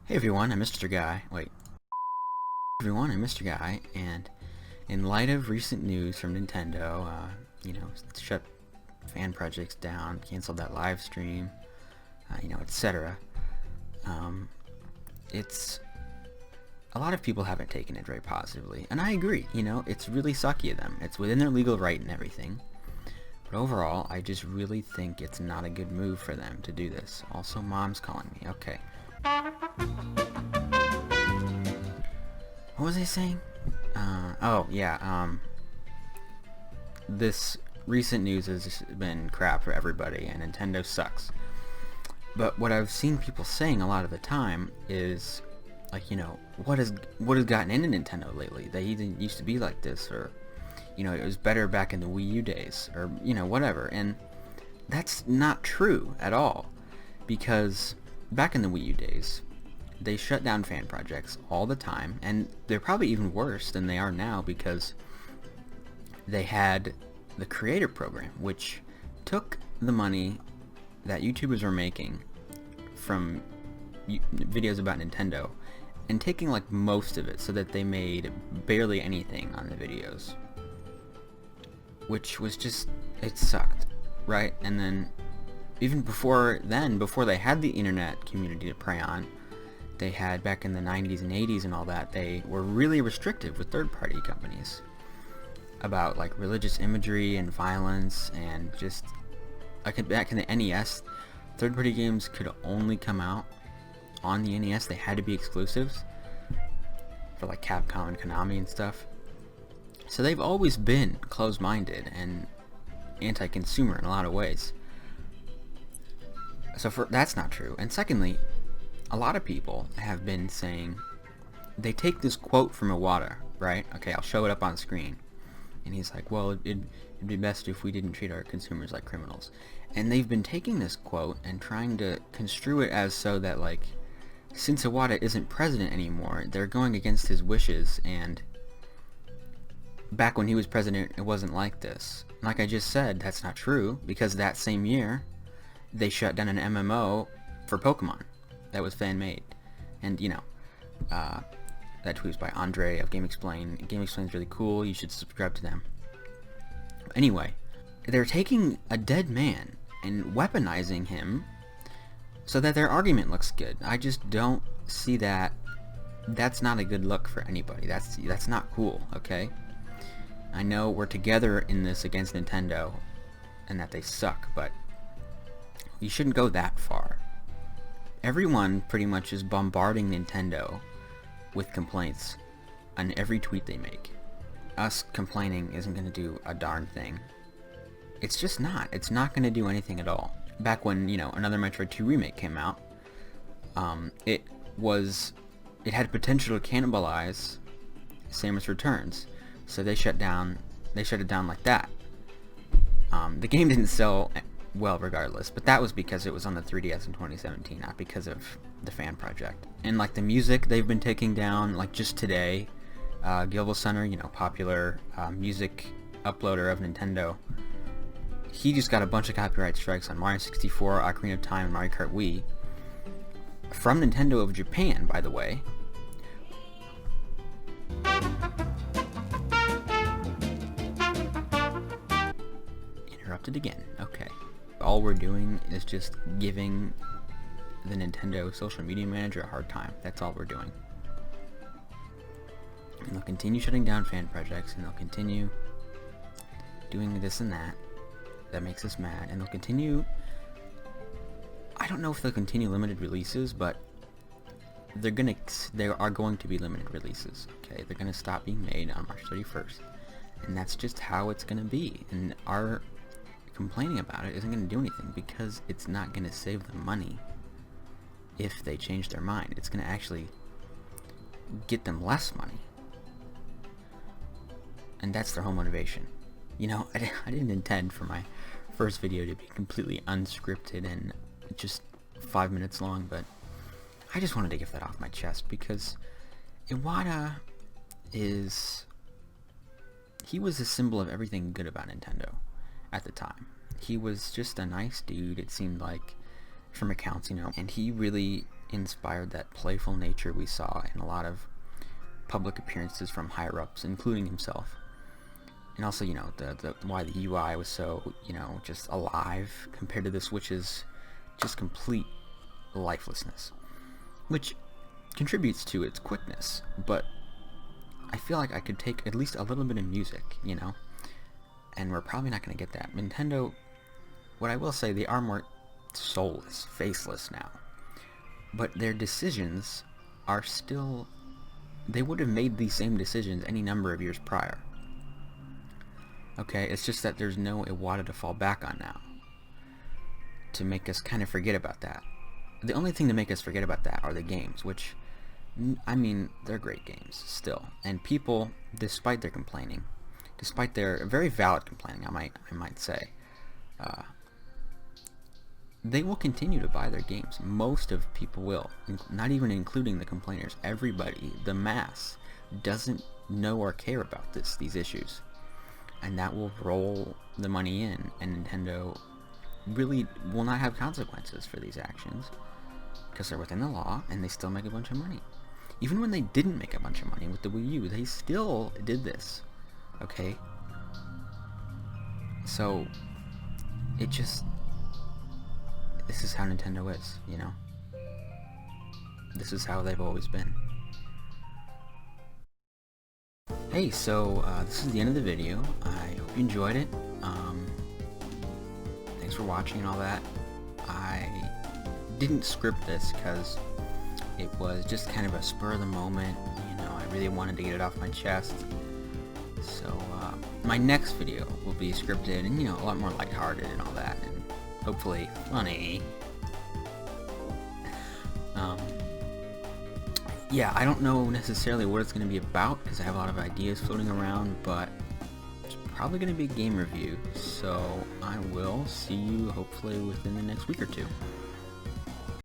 Hey everyone, I'm Mr. Guy. Wait. Everyone, I'm Mr. Guy, and in light of recent news from Nintendo, shut fan projects down, canceled that live stream, etc. It's a lot of people haven't taken it very positively, and I agree. It's really sucky of them. It's within their legal right and everything, but overall, I just really think it's not a good move for them to do this. Also, Mom's calling me. Okay. What was I saying? This recent news has been crap for everybody, and Nintendo sucks. But what I've seen people saying a lot of the time is, what has gotten into Nintendo lately? They didn't used to be like this, or, it was better back in the Wii U days, or, whatever. And that's not true at all, because back in the Wii U days, they shut down fan projects all the time, and they're probably even worse than they are now because they had the creator program, which took the money that YouTubers were making from videos about Nintendo and taking like most of it, so that they made barely anything on the videos, which was just, it sucked, right? And then even before they had the internet community to prey on, they had back in the 90s and 80s and all that, they were really restrictive with third-party companies about like religious imagery and violence, and just back in the NES, third-party games could only come out on the NES. They had to be exclusives for like Capcom and Konami and stuff. So they've always been closed-minded and anti-consumer in a lot of ways. So that's not true. And secondly, a lot of people have been saying, they take this quote from Iwata, right? Okay, I'll show it up on screen. And he's like, well, it'd be best if we didn't treat our consumers like criminals. And they've been taking this quote and trying to construe it as so that, like, since Iwata isn't president anymore, they're going against his wishes, and back when he was president, it wasn't like this. Like I just said, that's not true, because that same year, they shut down an MMO for Pokemon that was fan-made. And, that tweet was by Andre of Game Explain. Game Explain is really cool. You should subscribe to them. Anyway, they're taking a dead man and weaponizing him so that their argument looks good. I just don't see that. That's not a good look for anybody. That's not cool, okay? I know we're together in this against Nintendo and that they suck, but you shouldn't go that far. Everyone pretty much is bombarding Nintendo with complaints on every tweet they make. Us complaining isn't going to do a darn thing. It's just not. It's not going to do anything at all. Back when, another Metroid 2 remake came out, it had potential to cannibalize Samus Returns, so they shut it down like that. The game didn't sell well regardless, but that was because it was on the 3DS in 2017, not because of the fan project. And like the music they've been taking down, like just today, Gilville Center, popular music uploader of Nintendo, he just got a bunch of copyright strikes on Mario 64, Ocarina of Time, and Mario Kart Wii from Nintendo of Japan, by the way. Interrupted again. Okay. All we're doing is just giving the Nintendo social media manager a hard time. That's all we're doing. And they'll continue shutting down fan projects, and they'll continue doing this and that. That makes us mad. And they'll continue, I don't know if they'll continue limited releases, but there are going to be limited releases. Okay, they're going to stop being made on March 31st. And that's just how it's going to be. And our complaining about it isn't going to do anything, because it's not going to save them money if they change their mind. It's going to actually get them less money, and that's their whole motivation. I didn't intend for my first video to be completely unscripted and just 5 minutes long, but I just wanted to get that off my chest, because Iwata he was a symbol of everything good about Nintendo at the time. He was just a nice dude, it seemed like, from accounts, and he really inspired that playful nature we saw in a lot of public appearances from higher ups, including himself. And also, you know, the why the UI was so, you know, just alive compared to the Switch's just complete lifelessness, which contributes to its quickness. But I feel like I could take at least a little bit of music, you know, and we're probably not going to get that. Nintendo, what I will say, they are more soulless, faceless now, but their decisions are still, they would have made these same decisions any number of years prior. Okay, it's just that there's no Iwata to fall back on now to make us kind of forget about that. The only thing to make us forget about that are the games, which, I mean, they're great games still. And people, despite their complaining, despite their very valid complaining, I might say, they will continue to buy their games. Most of people will, not even including the complainers. Everybody, the mass, doesn't know or care about these issues. And that will roll the money in, and Nintendo really will not have consequences for these actions because they're within the law and they still make a bunch of money. Even when they didn't make a bunch of money with the Wii U, they still did this. Okay? So, it just, this is how Nintendo is, you know? This is how they've always been. Hey, so this is the end of the video. I hope you enjoyed it. Thanks for watching and all that. I didn't script this because it was just kind of a spur of the moment. You know, I really wanted to get it off my chest. So my next video will be scripted and, you know, a lot more lighthearted and all that, and hopefully funny. Yeah, I don't know necessarily what it's going to be about because I have a lot of ideas floating around, but it's probably going to be a game review, so I will see you hopefully within the next week or two.